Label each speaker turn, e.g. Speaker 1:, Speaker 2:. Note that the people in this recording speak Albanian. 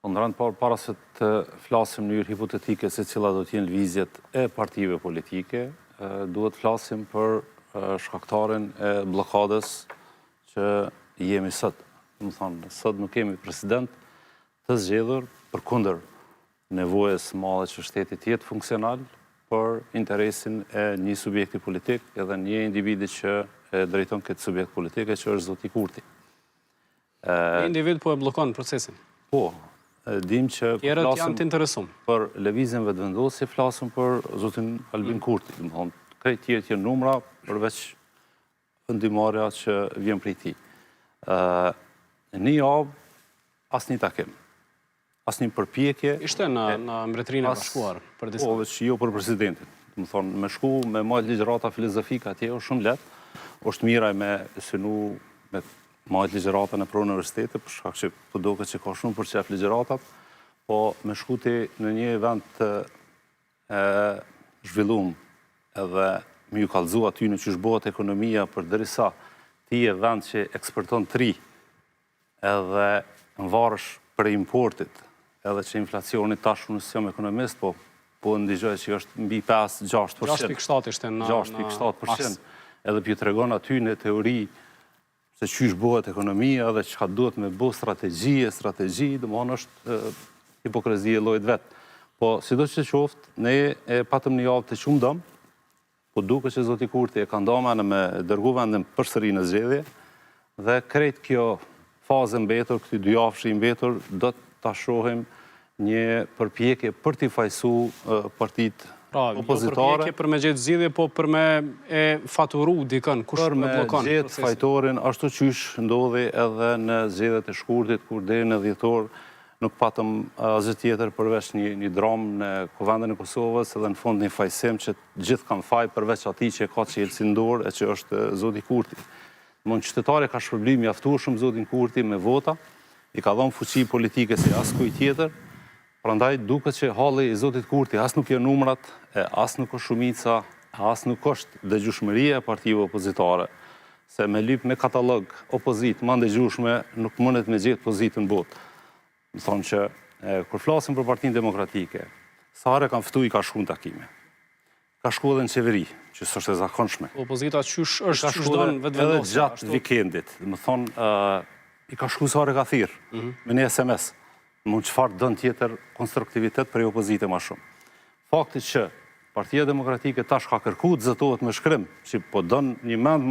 Speaker 1: Në rënd parë, para se të flasim në mënyrë hipotetike se cila do t'jenë lëvizjet e partive politike, duhet flasim për shkaktarin e blokadës që jemi sot. Më thonë, sot nuk kemi president të zgjedhur përkundër nevojës madhe që shteti të jetë funksional për interesin e një subjekti politik edhe një individi që e drejton këtë subjekt politike që është zoti Kurti.
Speaker 2: Individ po e blokon procesin?
Speaker 1: Po, dim që
Speaker 2: tjerët janë të interesum
Speaker 1: për lëvizjen vetëvendosje, flasim për zotin Albin Kurti. Krejt tjerë janë numra përveç ndihmarja që vjen prej tij. Një javë, asnjë takim, asnjë përpjekje.
Speaker 2: Ishte në Mbretërinë e Bashkuar për disa.
Speaker 1: Po, veç jo për presidentin. Do të thonë, me shku me marrë ligjërata filozofike atje është shumë lehtë. Është mira me synu me majtë ligjeratën e pro universitetit, për shkak që po duket që ka shumë për qef ligjeratat, po me shkuti në një vend të zhvillum edhe me ju kallëzu aty në që shbohet ekonomia për derisa ti e vend që eksporton tri edhe në varësh për importit edhe që inflacionit tash unë si jam ekonomist, po ndigjoj që është mbi 5-6%.
Speaker 2: 6.7 ishte në
Speaker 1: 6.7%. Edhe pjë të regon aty në teori se qysh bëhet ekonomia dhe çka duhet me bë strategji, domthonë është hipokrizia e llojit vet. Po sidoqë që qoftë, ne e patëm një javë të qumdëm, po duket që zoti Kurti e ka ndomën me dërgu vendin përsëri në zgjedhje dhe krejt kjo fazë mbetur, këty 2 javësh i mbetur, do ta shohim një përpjekje për t'i fajsu partitë opozitare.
Speaker 2: Jo përpjekje për me gjetë zgjidhje, po për me e faturu dikën, kush
Speaker 1: për me gjetë fajtorin, ashtu qysh ndodhi edhe në zgjedhjet e shkurtit, kur deri në dhjetor nuk patëm asgjë tjetër përveç një dramë në Kuvendin e Kosovës edhe në fund një fajsim që gjithë kanë faj përveç atij që ka çelësi dorë e që është zoti Kurti. Mund qytetari ka shpërblim mjaftueshëm zotin Kurti me vota, i ka dhënë fuqi politike si askujt tjetër. Prandaj duket që halli i zotit Kurti as nuk janë numrat, as nuk është shumica, as nuk është dëgjueshmëria e partive opozitare, se me lyp në katalog opozit më ndëgjueshme nuk mundet me gjetë pozitën botë. Më thonë që kur flasim për Partinë Demokratike, sa herë kanë ftuar i ka shkuar në takime. Ka shkuar edhe në qeveri, që s'është e zakonshme.
Speaker 2: Opozita qysh don vetëvendosje.
Speaker 1: Edhe gjatë vikendit, më thonë i ka shkuar sa herë ka thirrë me një SMS. Mund çfarë dën tjetër konstruktivitet për opozitën më shumë. Fakti që Partia Demokratike tash ka kërkuar të zëtohet me shkrim, që po don një mend